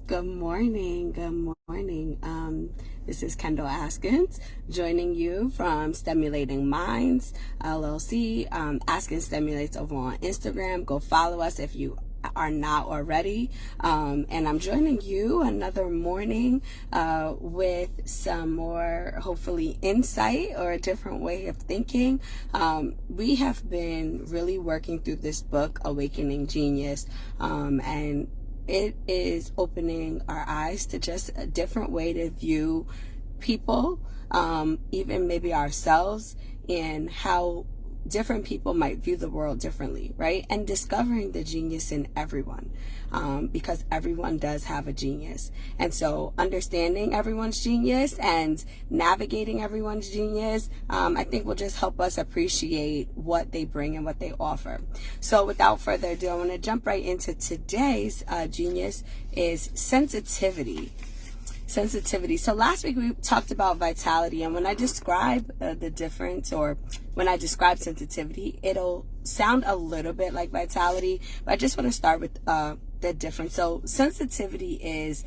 Good morning. Good morning. This is Kendall Askins joining you from Stimulating Minds LLC. Askins Stimulates over on Instagram. Go follow us if you are not already. And I'm joining you another morning with some more, hopefully, insight or a different way of thinking. We have been really working through this book, Awakening Genius, and it is opening our eyes to just a different way to view people, even maybe ourselves, and how different people might view the world differently, right? And discovering the genius in everyone, because everyone does have a genius. And so understanding everyone's genius and navigating everyone's genius, I think will just help us appreciate what they bring and what they offer. So without further ado, I want to jump right into today's genius is sensitivity. So last week we talked about vitality, and when I describe the difference, or when I describe sensitivity, it'll sound a little bit like vitality, but I just want to start with the difference. So sensitivity is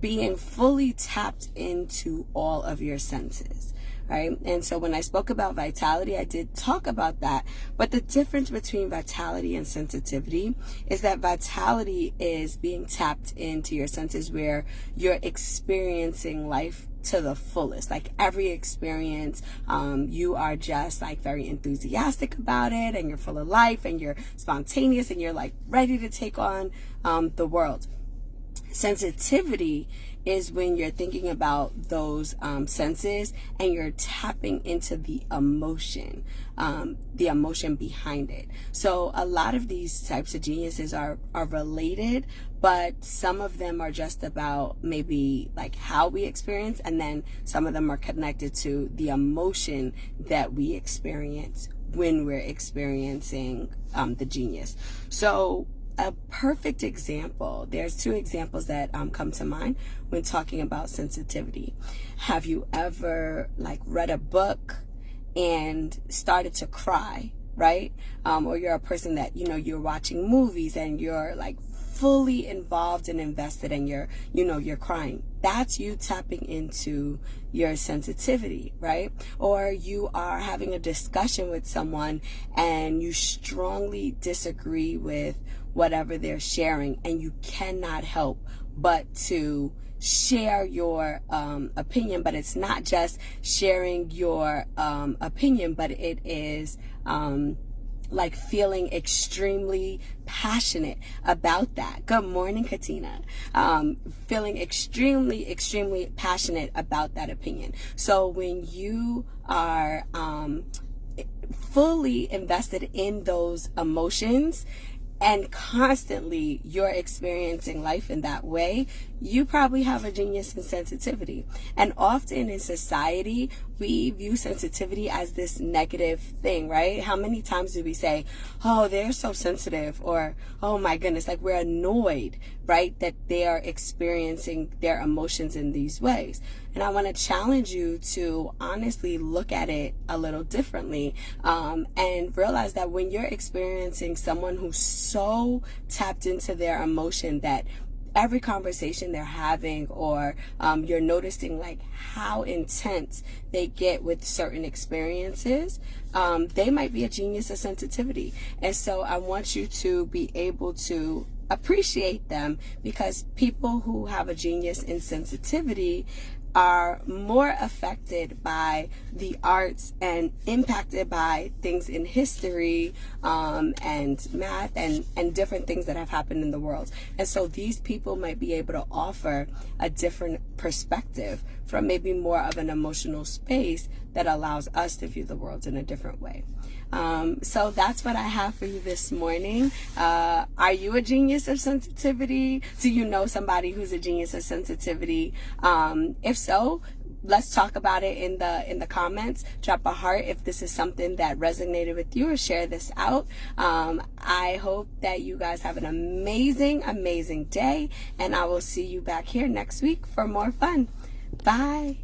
being fully tapped into all of your senses, right? And so when I spoke about vitality, I did talk about that. But the difference between vitality and sensitivity is that vitality is being tapped into your senses, where you're experiencing life to the fullest. Like every experience, you are just like very enthusiastic about it, and you're full of life, and you're spontaneous, and you're like ready to take on the world. Sensitivity is when you're thinking about those senses and you're tapping into the emotion behind it. So a lot of these types of geniuses are related, but some of them are just about maybe like how we experience, and then some of them are connected to the emotion that we experience when we're experiencing the genius. So a perfect example, there's two examples that come to mind when talking about sensitivity. Have you ever like read a book and started to cry, right? Or you're a person that, you're watching movies and you're like fully involved and invested, and you're crying. That's you tapping into your sensitivity, right? Or you are having a discussion with someone and you strongly disagree with whatever they're sharing, and you cannot help but to share your opinion. But it's not just sharing your opinion, but it is like feeling extremely passionate about that. Good morning, Katina. Feeling extremely passionate about that opinion. So when you are fully invested in those emotions, and constantly you're experiencing life in that way, you probably have a genius in sensitivity. And often in society, we view sensitivity as this negative thing, right? How many times do we say, oh, they're so sensitive, or, oh my goodness, like we're annoyed, right, that they are experiencing their emotions in these ways. And I want to challenge you to honestly look at it a little differently, and realize that when you're experiencing someone who's so tapped into their emotion that every conversation they're having, or you're noticing like how intense they get with certain experiences, they might be a genius of sensitivity. And so I want you to be able to appreciate them, because people who have a genius in sensitivity are more affected by the arts and impacted by things in history and math and different things that have happened in the world. And so these people might be able to offer a different perspective from maybe more of an emotional space that allows us to view the world in a different way. So that's what I have for you this morning. Are you a genius of sensitivity? Do you know somebody who's a genius of sensitivity? If so, let's talk about it in the comments. Drop a heart if this is something that resonated with you, or share this out. I hope that you guys have an amazing day, and I will see you back here next week for more fun. Bye.